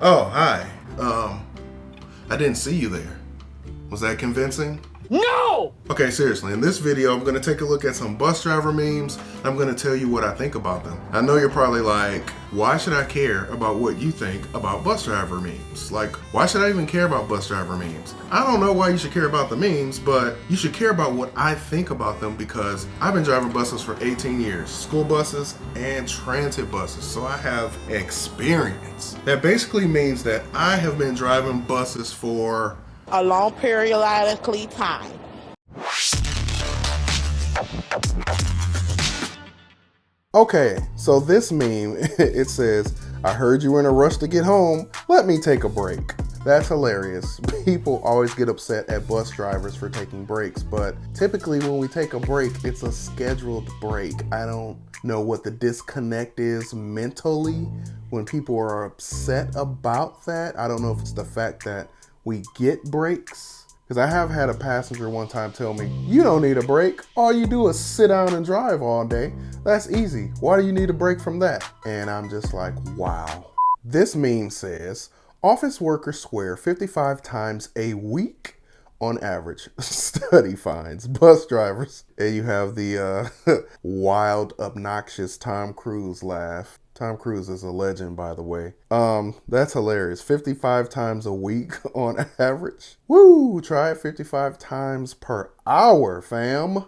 Oh, hi. I didn't see you there. Was that convincing? No! Okay, seriously, in this video, I'm gonna take a look at some bus driver memes. And I'm gonna tell you what I think about them. I know you're probably like, why should I care about what you think about bus driver memes? Like, why should I even care about bus driver memes? I don't know why you should care about the memes, but you should care about what I think about them because I've been driving buses for 18 years, school buses and transit buses, so I have experience. That basically means that I have been driving buses for a long periodically time. Okay, so this meme, it says, I heard you were in a rush to get home, let me take a break. That's hilarious. People always get upset at bus drivers for taking breaks, but typically when we take a break, it's a scheduled break. I don't know what the disconnect is mentally when people are upset about that. I don't know if it's the fact that we get breaks. Because I have had a passenger one time tell me, you don't need a break. All you do is sit down and drive all day. That's easy. Why do you need a break from that? And I'm just like, wow. This meme says, office workers swear 55 times a week on average. Study finds bus drivers. And you have the wild, obnoxious Tom Cruise laugh. Tom Cruise is a legend, by the way. That's hilarious. 55 times a week on average. Woo! Try it 55 times per hour, fam.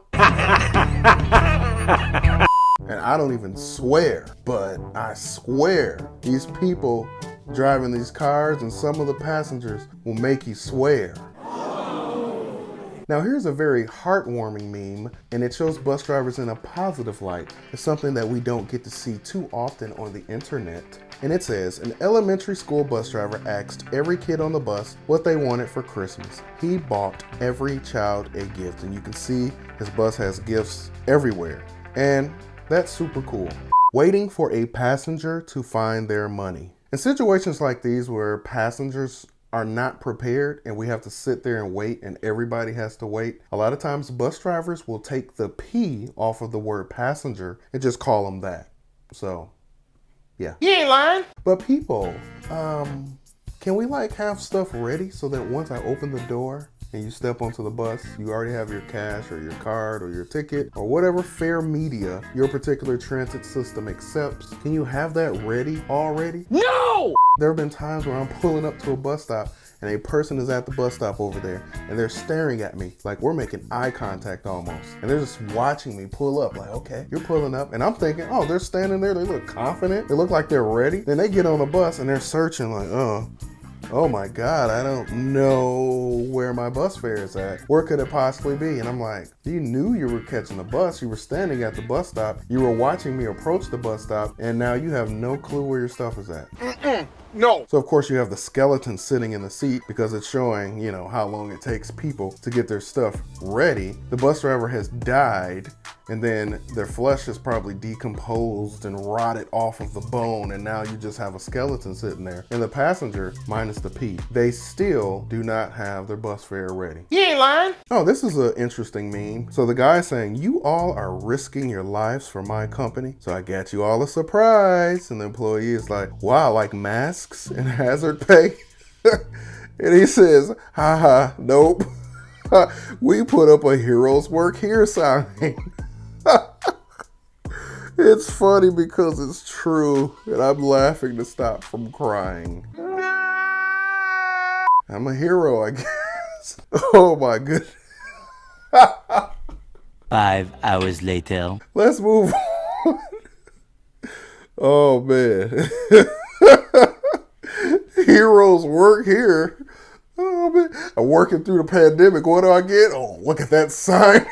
And I don't even swear, but I swear these people driving these cars and some of the passengers will make you swear. Now here's a very heartwarming meme, and it shows bus drivers in a positive light. It's something that we don't get to see too often on the internet. And it says, an elementary school bus driver asked every kid on the bus what they wanted for Christmas. He bought every child a gift, and you can see his bus has gifts everywhere. And that's super cool. Waiting for a passenger to find their money. In situations like these where passengers are not prepared and we have to sit there and wait and everybody has to wait, a lot of times bus drivers will take the P off of the word passenger and just call them that. So, yeah. You ain't lying. But people, can we like have stuff ready so that once I open the door and you step onto the bus, you already have your cash or your card or your ticket or whatever fare media your particular transit system accepts? Can you have that ready already? No! There have been times where I'm pulling up to a bus stop and a person is at the bus stop over there and they're staring at me like we're making eye contact almost. And they're just watching me pull up like, okay, you're pulling up. And I'm thinking, oh, they're standing there. They look confident. They look like they're ready. Then they get on the bus and they're searching like, oh my God, I don't know where my bus fare is at. Where could it possibly be? And I'm like, you knew you were catching the bus. You were standing at the bus stop. You were watching me approach the bus stop. And now you have no clue where your stuff is at. No. So of course you have the skeleton sitting in the seat because it's showing, you know, how long it takes people to get their stuff ready. The bus driver has died and then their flesh is probably decomposed and rotted off of the bone, and now you just have a skeleton sitting there. And the passenger, minus the P, they still do not have their bus fare ready. You ain't lying. Oh, this is an interesting meme. So the guy's saying, you all are risking your lives for my company, so I got you all a surprise. And the employee is like, wow, like masks and hazard pay? And he says, haha, nope. We put up a heroes work here sign. It's funny because it's true, and I'm laughing to stop from crying. I'm a hero, I guess. Oh my goodness. 5 hours later. Let's move on. Oh man. Heroes work here. Oh man. I'm working through the pandemic. What do I get? Oh, look at that sign.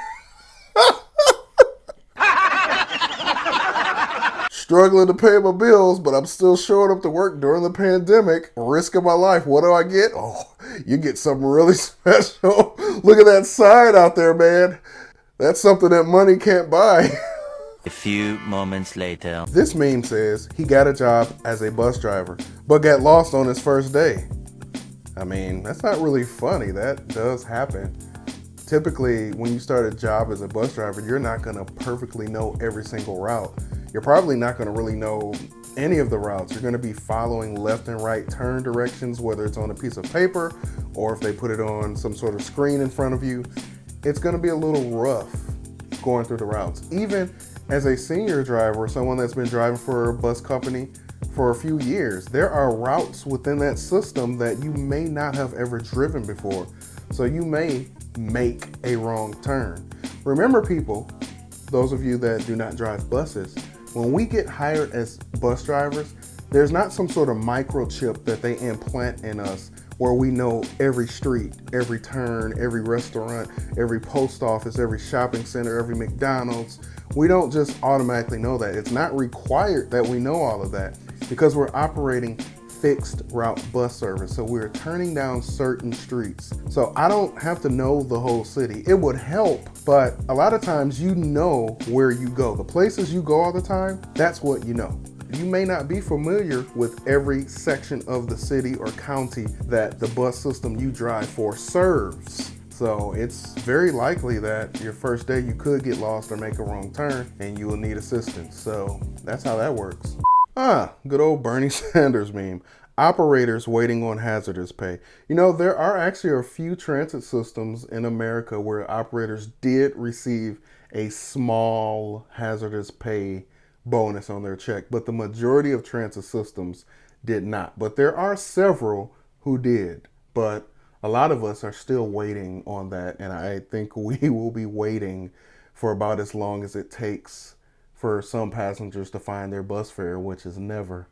Struggling to pay my bills, but I'm still showing up to work during the pandemic, risking my life. What do I get? Oh, you get something really special. Look at that sign out there, man. That's something that money can't buy. A few moments later. This meme says he got a job as a bus driver, but got lost on his first day. I mean, that's not really funny. That does happen. Typically, when you start a job as a bus driver, you're not gonna perfectly know every single route. You're probably not gonna really know any of the routes. You're gonna be following left and right turn directions, whether it's on a piece of paper or if they put it on some sort of screen in front of you. It's gonna be a little rough going through the routes. Even as a senior driver, someone that's been driving for a bus company for a few years, there are routes within that system that you may not have ever driven before. So you may make a wrong turn. Remember, people, those of you that do not drive buses, when we get hired as bus drivers, there's not some sort of microchip that they implant in us where we know every street, every turn, every restaurant, every post office, every shopping center, every McDonald's. We don't just automatically know that. It's not required that we know all of that because we're operating fixed route bus service. So we're turning down certain streets. So I don't have to know the whole city. It would help, but a lot of times you know where you go. The places you go all the time, that's what you know. You may not be familiar with every section of the city or county that the bus system you drive for serves. So it's very likely that your first day you could get lost or make a wrong turn and you will need assistance. So that's how that works. Good old Bernie Sanders meme. Operators waiting on hazardous pay. You know, there are actually a few transit systems in America where operators did receive a small hazardous pay bonus on their check, but the majority of transit systems did not. But there are several who did, but a lot of us are still waiting on that, and I think we will be waiting for about as long as it takes for some passengers to find their bus fare, which is never.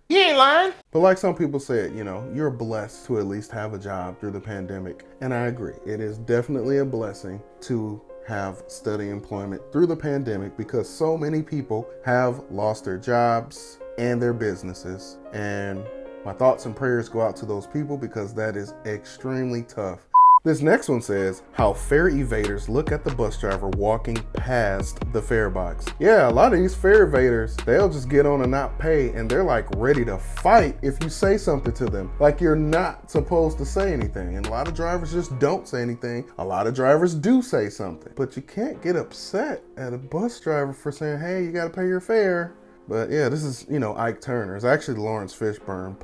You ain't lying. But like some people said, you know, you're blessed to at least have a job through the pandemic, and I agree. It is definitely a blessing to have steady employment through the pandemic because so many people have lost their jobs and their businesses. And my thoughts and prayers go out to those people because that is extremely tough. This next one says, how fare evaders look at the bus driver walking past the fare box. Yeah, a lot of these fare evaders, they'll just get on and not pay, and they're like ready to fight if you say something to them. Like you're not supposed to say anything. And a lot of drivers just don't say anything. A lot of drivers do say something. But you can't get upset at a bus driver for saying, hey, you gotta pay your fare. But yeah, this is, you know, Ike Turner. It's actually Lawrence Fishburne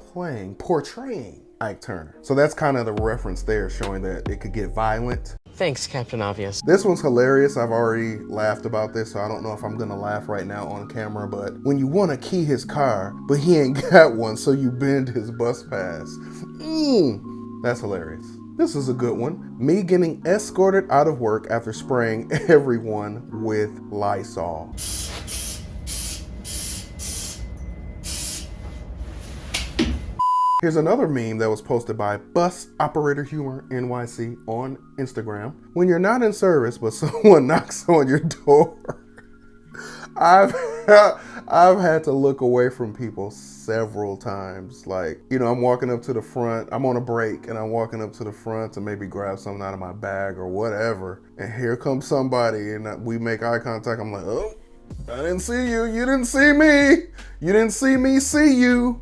portraying Ike Turner. So that's kind of the reference there, showing that it could get violent. Thanks, Captain Obvious. This one's hilarious. I've already laughed about this, so I don't know if I'm gonna laugh right now on camera, but when you wanna key his car, but he ain't got one, so you bend his bus pass. That's hilarious. This is a good one. Me getting escorted out of work after spraying everyone with Lysol. Here's another meme that was posted by Bus Operator Humor NYC on Instagram. When you're not in service, but someone knocks on your door. I've had to look away from people several times. Like, you know, I'm walking up to the front, I'm on a break, and I'm walking up to the front to maybe grab something out of my bag or whatever. And here comes somebody, and we make eye contact. I'm like, oh, I didn't see you. You didn't see me. You didn't see me see you.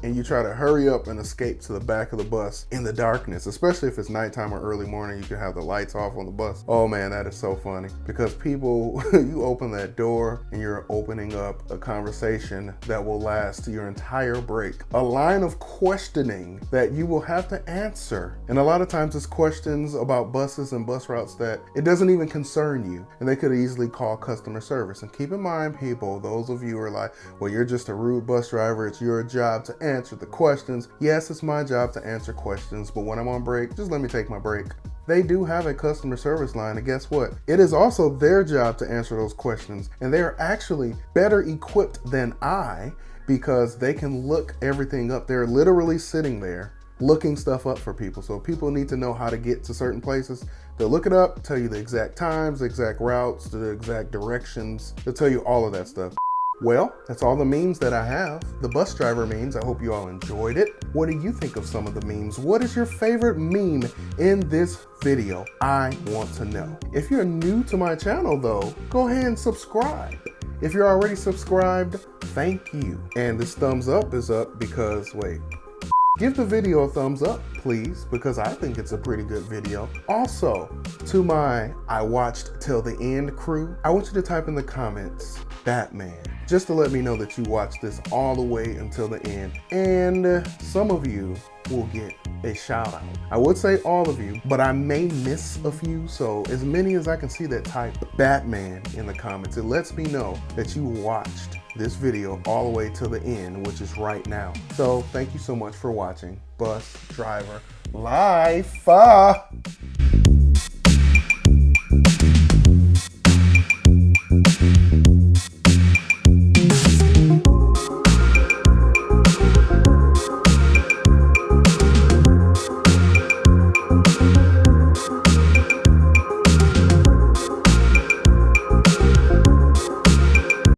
And you try to hurry up and escape to the back of the bus in the darkness, especially if it's nighttime or early morning. You can have the lights off on the bus. Oh man, that is so funny because people, you open that door and you're opening up a conversation that will last your entire break. A line of questioning that you will have to answer. And a lot of times it's questions about buses and bus routes that it doesn't even concern you. And they could easily call customer service. And keep in mind, people, those of you who are like, well, you're just a rude bus driver. It's your job to answer the questions. Yes, it's my job to answer questions, but when I'm on break, just let me take my break. They do have a customer service line, and guess what? It is also their job to answer those questions, and they are actually better equipped than I because they can look everything up. They're literally sitting there looking stuff up for people. So if people need to know how to get to certain places, they'll look it up, tell you the exact times, the exact routes, the exact directions. They'll tell you all of that stuff. Well, that's all the memes that I have. The bus driver memes. I hope you all enjoyed it. What do you think of some of the memes? What is your favorite meme in this video? I want to know. If you're new to my channel though, go ahead and subscribe. If you're already subscribed, thank you. And this thumbs up is up because, wait. Give the video a thumbs up, please, because I think it's a pretty good video. Also, to my I watched till the end crew, I want you to type in the comments, Batman, just to let me know that you watched this all the way until the end. And some of you will get a shout out. I would say all of you, but I may miss a few, so as many as I can see that type Batman in the comments, it lets me know that you watched this video all the way to the end, which is right now. So thank you so much for watching Bus Driver Life.